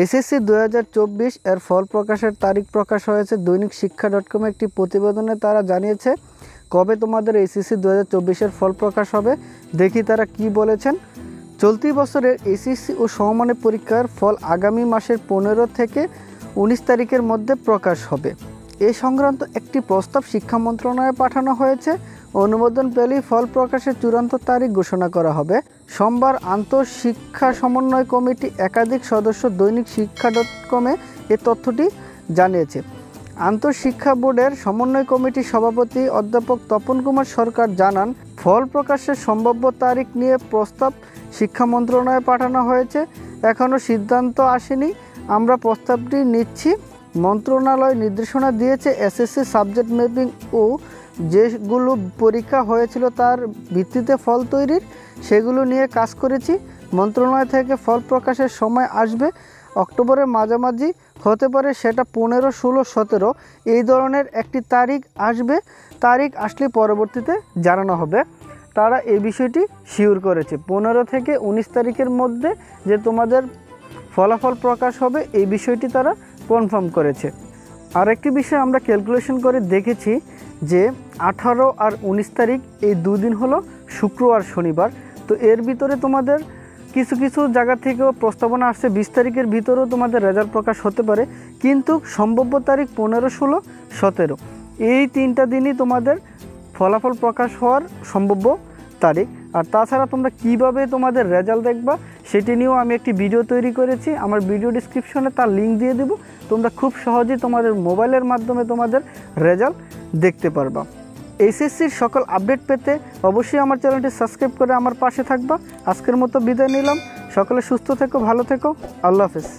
SSC 2024 এর ফল প্রকাশের তারিখ প্রকাশ হয়েছে। দৈনিক শিক্ষা .com একটি প্রতিবেদনে তারা জানিয়েছে কবে তোমাদের এসএসসি 2024 এর ফল প্রকাশ হবে। দেখি তারা কি বলেছেন। চলতি বছরের এসএসসি ও সমমানের পরীক্ষার ফল আগামী মাসের 15 থেকে 19 তারিখের মধ্যে প্রকাশ হবে। এ সংক্রান্ত একটি প্রস্তাব শিক্ষা মন্ত্রণালয়ে পাঠানো হয়েছে। অনুমোদন পেলেই ফল প্রকাশের চূড়ান্ত তারিখ ঘোষণা করা হবে। সোমবার আন্তঃশিক্ষা সমন্বয় কমিটি একাধিক সদস্য দৈনিক শিক্ষা .com এ তথ্যটি জানিয়েছে। আন্তঃশিক্ষা বোর্ডের সমন্বয় কমিটির সভাপতি অধ্যাপক তপন কুমার সরকার জানান, ফল প্রকাশের সম্ভাব্য তারিখ নিয়ে প্রস্তাব শিক্ষা মন্ত্রণালয়ে পাঠানো হয়েছে। এখনও সিদ্ধান্ত আসেনি, আমরা প্রস্তাবটি নিচ্ছি। মন্ত্রণালয় নির্দেশনা দিয়েছে এসএসসি সাবজেক্ট ম্যাপিং ও যেগুলো পরীক্ষা হয়েছিল তার ভিত্তিতে ফল তৈরির, সেগুলো নিয়ে কাজ করেছি। মন্ত্রণালয় থেকে ফল প্রকাশের সময় আসবে, অক্টোবরের মাঝামাঝি হতে পারে, সেটা 15, 16, 17 এই ধরনের একটি তারিখ আসবে। তারিখ আসলে পরবর্তীতে জানানো হবে। তারা এই বিষয়টি শিওর করেছে 15 থেকে 19 তারিখের মধ্যে যে তোমাদের ফলাফল প্রকাশ হবে, এই বিষয়টি তারা কনফার্ম করেছে। আর একটি বিষয় আমরা ক্যালকুলেশন করে দেখেছি যে 18 আর 19 তারিখ এই দুদিন হলো শুক্রবার শনিবার। তো এর ভিতরে তোমাদের কিছু কিছু জায়গা থেকেও প্রস্তাবনা আসছে 20 তারিখের ভিতরেও তোমাদের রেজাল্ট প্রকাশ হতে পারে, কিন্তু সম্ভাব্য তারিখ 15, 16, 17 এই 3টা দিনই তোমাদের ফলাফল প্রকাশ হওয়ার সম্ভাব্য তারিখ। আর তাছাড়া তোমরা কিভাবে তোমাদের রেজাল্ট দেখবা সেটি নিয়েও আমি একটি ভিডিও তৈরি করেছি। আমার ভিডিও ডিসক্রিপশনে তার লিঙ্ক দিয়ে দেব। তোমরা খুব সহজেই তোমাদের মোবাইলের মাধ্যমে তোমাদের রেজাল্ট দেখতে পারবা। এইচএসসির সকল আপডেট পেতে অবশ্যই আমার চ্যানেলটি সাবস্ক্রাইব করে আমার পাশে থাকবা। আজকের মতো বিদায় নিলাম। সকলে সুস্থ থেকো, ভালো থেকো, আল্লাহ হাফেজ।